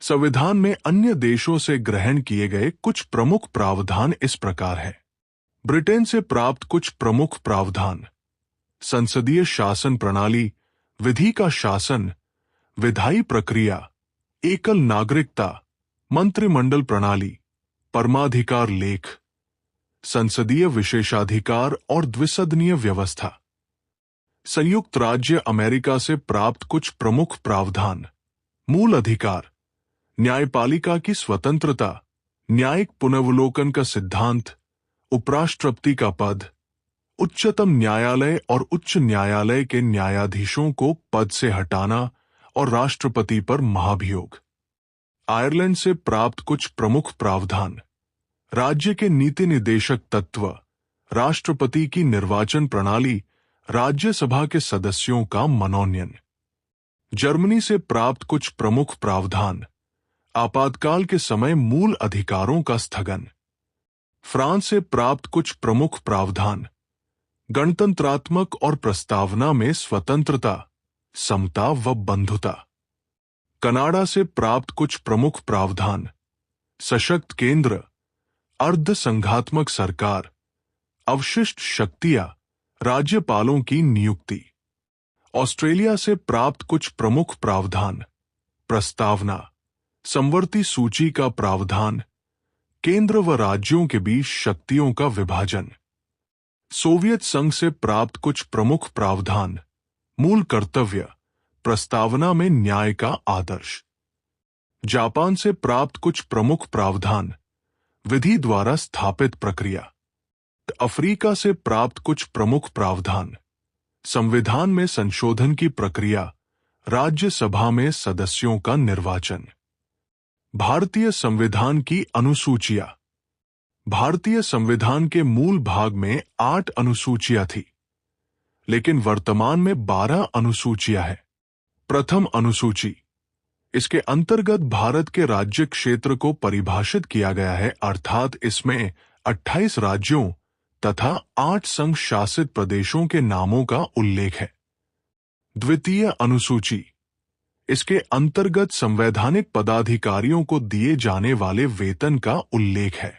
संविधान में अन्य देशों से ग्रहण किए गए कुछ प्रमुख प्रावधान इस प्रकार है। ब्रिटेन से प्राप्त कुछ प्रमुख प्रावधान: संसदीय शासन प्रणाली, विधि का शासन, विधायी प्रक्रिया, एकल नागरिकता, मंत्रिमंडल प्रणाली, परमाधिकार लेख, संसदीय विशेषाधिकार और द्विसदनीय व्यवस्था। संयुक्त राज्य अमेरिका से प्राप्त कुछ प्रमुख प्रावधान: मूल अधिकार, न्यायपालिका की स्वतंत्रता, न्यायिक पुनर्वलोकन का सिद्धांत, उपराष्ट्रपति का पद, उच्चतम न्यायालय और उच्च न्यायालय के न्यायाधीशों को पद से हटाना और राष्ट्रपति पर महाभियोग। आयरलैंड से प्राप्त कुछ प्रमुख प्रावधान: राज्य के नीति निदेशक तत्व, राष्ट्रपति की निर्वाचन प्रणाली, राज्यसभा के सदस्यों का मनोनयन। जर्मनी से प्राप्त कुछ प्रमुख प्रावधान: आपातकाल के समय मूल अधिकारों का स्थगन। फ्रांस से प्राप्त कुछ प्रमुख प्रावधान: गणतंत्रात्मक और प्रस्तावना में स्वतंत्रता, समता व बंधुता। कनाडा से प्राप्त कुछ प्रमुख प्रावधान: सशक्त केंद्र, अर्ध संघात्मक सरकार, अवशिष्ट शक्तियां, राज्यपालों की नियुक्ति। ऑस्ट्रेलिया से प्राप्त कुछ प्रमुख प्रावधान: प्रस्तावना, समवर्ती सूची का प्रावधान, केंद्र व राज्यों के बीच शक्तियों का विभाजन। सोवियत संघ से प्राप्त कुछ प्रमुख प्रावधान: मूल कर्तव्य, प्रस्तावना में न्याय का आदर्श। जापान से प्राप्त कुछ प्रमुख प्रावधान: विधि द्वारा स्थापित प्रक्रिया। अफ्रीका से प्राप्त कुछ प्रमुख प्रावधान: संविधान में संशोधन की प्रक्रिया, राज्यसभा में सदस्यों का निर्वाचन। भारतीय संविधान की अनुसूचियां। भारतीय संविधान के मूल भाग में 8 अनुसूचियां थी, लेकिन वर्तमान में 12 अनुसूचियां हैं। प्रथम अनुसूची, इसके अंतर्गत भारत के राज्य क्षेत्र को परिभाषित किया गया है, अर्थात इसमें 28 राज्यों तथा 8 संघ शासित प्रदेशों के नामों का उल्लेख है। द्वितीय अनुसूची, इसके अंतर्गत संवैधानिक पदाधिकारियों को दिए जाने वाले वेतन का उल्लेख है।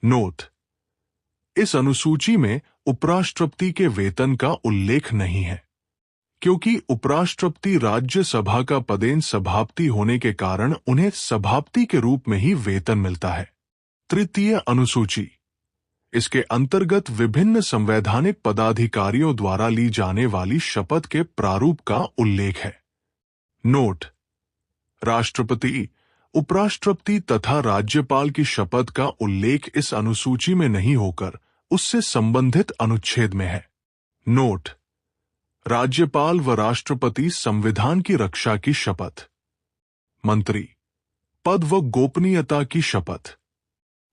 नोट: इस अनुसूची में उपराष्ट्रपति के वेतन का उल्लेख नहीं है, क्योंकि उपराष्ट्रपति राज्यसभा का पदेन सभापति होने के कारण उन्हें सभापति के रूप में ही वेतन मिलता है। तृतीय अनुसूची, इसके अंतर्गत विभिन्न संवैधानिक पदाधिकारियों द्वारा ली जाने वाली शपथ के प्रारूप का उल्लेख है। नोट: राष्ट्रपति, उपराष्ट्रपति तथा राज्यपाल की शपथ का उल्लेख इस अनुसूची में नहीं होकर उससे संबंधित अनुच्छेद में है। नोट: राज्यपाल व राष्ट्रपति संविधान की रक्षा की शपथ, मंत्री पद व गोपनीयता की शपथ,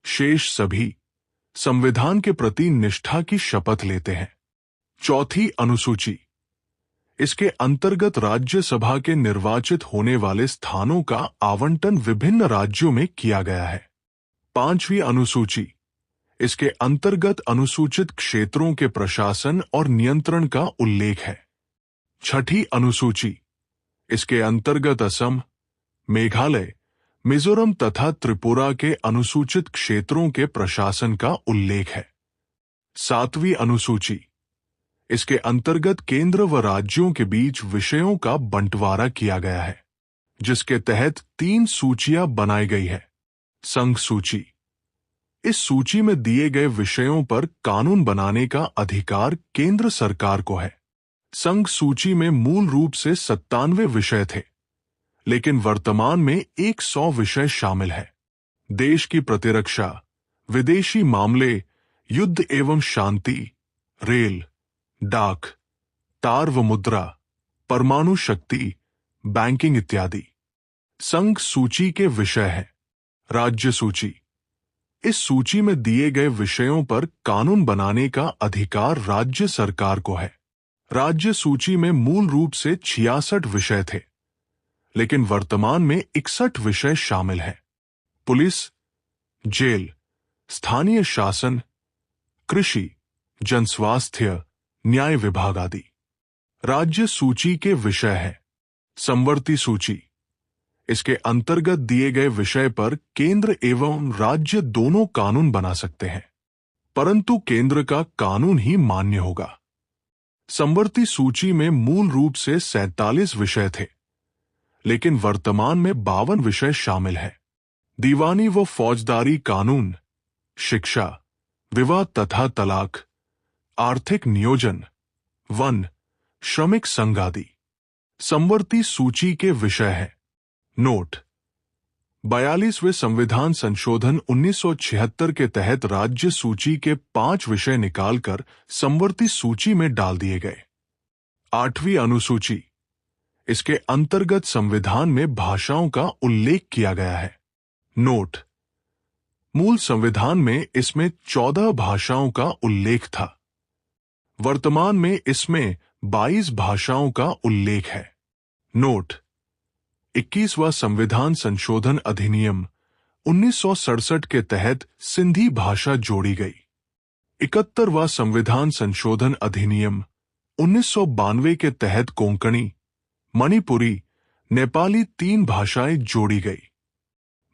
शेष सभी संविधान के प्रति निष्ठा की शपथ लेते हैं। चौथी अनुसूची, इसके अंतर्गत राज्यसभा के निर्वाचित होने वाले स्थानों का आवंटन विभिन्न राज्यों में किया गया है। पांचवी अनुसूची, इसके अंतर्गत अनुसूचित क्षेत्रों के प्रशासन और नियंत्रण का उल्लेख है। छठी अनुसूची, इसके अंतर्गत असम, मेघालय, मिजोरम तथा त्रिपुरा के अनुसूचित क्षेत्रों के प्रशासन का उल्लेख है। सातवीं अनुसूची, इसके अंतर्गत केंद्र व राज्यों के बीच विषयों का बंटवारा किया गया है, जिसके तहत 3 सूचियां बनाई गई है। संघ सूची, इस सूची में दिए गए विषयों पर कानून बनाने का अधिकार केंद्र सरकार को है। संघ सूची में मूल रूप से 97 विषय थे, लेकिन वर्तमान में 100 विषय शामिल है। देश की प्रतिरक्षा, विदेशी मामले, युद्ध एवं शांति, रेल, डाक, तार व मुद्रा, परमाणु शक्ति, बैंकिंग इत्यादि। संघ सूची के विषय हैं। राज्य सूची, इस सूची में दिए गए विषयों पर कानून बनाने का अधिकार राज्य सरकार को है। राज्य सूची में मूल रूप से 66 विषय थे, लेकिन वर्तमान में 61 विषय शामिल हैं। पुलिस, जेल, स्थानीय शासन, कृषि, जनस्वास्थ्य, न्याय विभाग आदि। राज्य सूची के विषय हैं। समवर्ती सूची, इसके अंतर्गत दिए गए विषय पर केंद्र एवं राज्य दोनों कानून बना सकते हैं, परंतु केंद्र का कानून ही मान्य होगा। समवर्ती सूची में मूल रूप से 47 विषय थे, लेकिन वर्तमान में 52 विषय शामिल हैं। दीवानी व फौजदारी कानून, शिक्षा, विवाह तथा तलाक, आर्थिक नियोजन, वन, श्रमिक संघ आदि समवर्ती सूची के विषय हैं। नोट: 42वें संविधान संशोधन 1976 के तहत राज्य सूची के 5 विषय निकालकर समवर्ती सूची में डाल दिए गए। 8वीं अनुसूची, इसके अंतर्गत संविधान में भाषाओं का उल्लेख किया गया है। नोट: मूल संविधान में इसमें 14 भाषाओं का उल्लेख था। वर्तमान में इसमें 22 भाषाओं का उल्लेख है। नोट: 21वां संविधान संशोधन अधिनियम 1967 के तहत सिंधी भाषा जोड़ी गई। 71वां संविधान संशोधन अधिनियम 1992 के तहत कोंकणी, मणिपुरी, नेपाली 3 भाषाएं जोड़ी गई।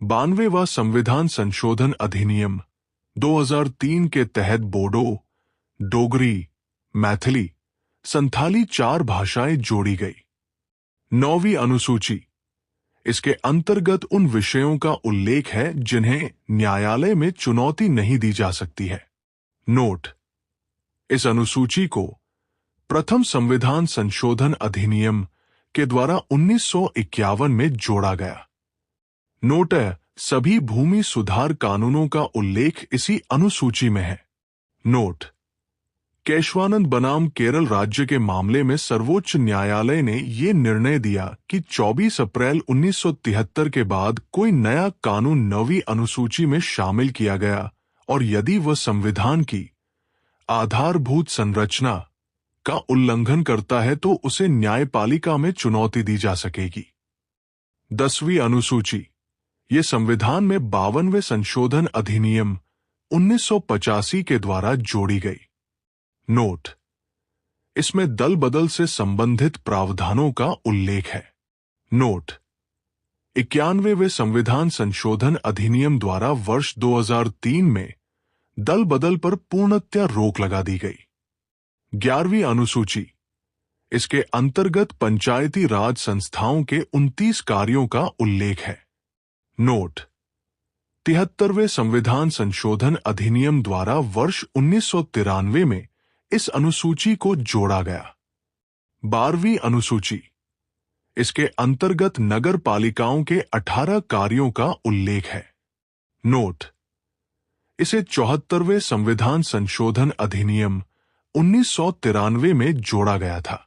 92वां संविधान संशोधन अधिनियम 2003 के तहत बोडो, डोगरी, मैथिली, संथाली 4 भाषाएं जोड़ी गई। 9वीं अनुसूची, इसके अंतर्गत उन विषयों का उल्लेख है जिन्हें न्यायालय में चुनौती नहीं दी जा सकती है। नोट: इस अनुसूची को प्रथम संविधान संशोधन अधिनियम के द्वारा 1951 में जोड़ा गया। नोट: सभी भूमि सुधार कानूनों का उल्लेख इसी अनुसूची में है। नोट: केशवानंद बनाम केरल राज्य के मामले में सर्वोच्च न्यायालय ने ये निर्णय दिया कि 24 अप्रैल 1973 के बाद कोई नया कानून 9वीं अनुसूची में शामिल किया गया और यदि वह संविधान की आधारभूत संरचना का उल्लंघन करता है तो उसे न्यायपालिका में चुनौती दी जा सकेगी। 10वीं अनुसूची, ये संविधान में 52वें संशोधन अधिनियम 1985 के द्वारा जोड़ी गई। नोट: इसमें दल बदल से संबंधित प्रावधानों का उल्लेख है। नोट: 91वें संविधान संशोधन अधिनियम द्वारा वर्ष 2003 में दल बदल पर पूर्णतया रोक लगा दी गई। 11वीं अनुसूची, इसके अंतर्गत पंचायती राज संस्थाओं के 29 कार्यों का उल्लेख है। नोट: 73वें संविधान संशोधन अधिनियम द्वारा वर्ष 1993 में इस अनुसूची को जोड़ा गया। 12वीं अनुसूची, इसके अंतर्गत नगर पालिकाओं के 18 कार्यों का उल्लेख है। नोट: इसे 74वें संविधान संशोधन अधिनियम 1993 में जोड़ा गया था।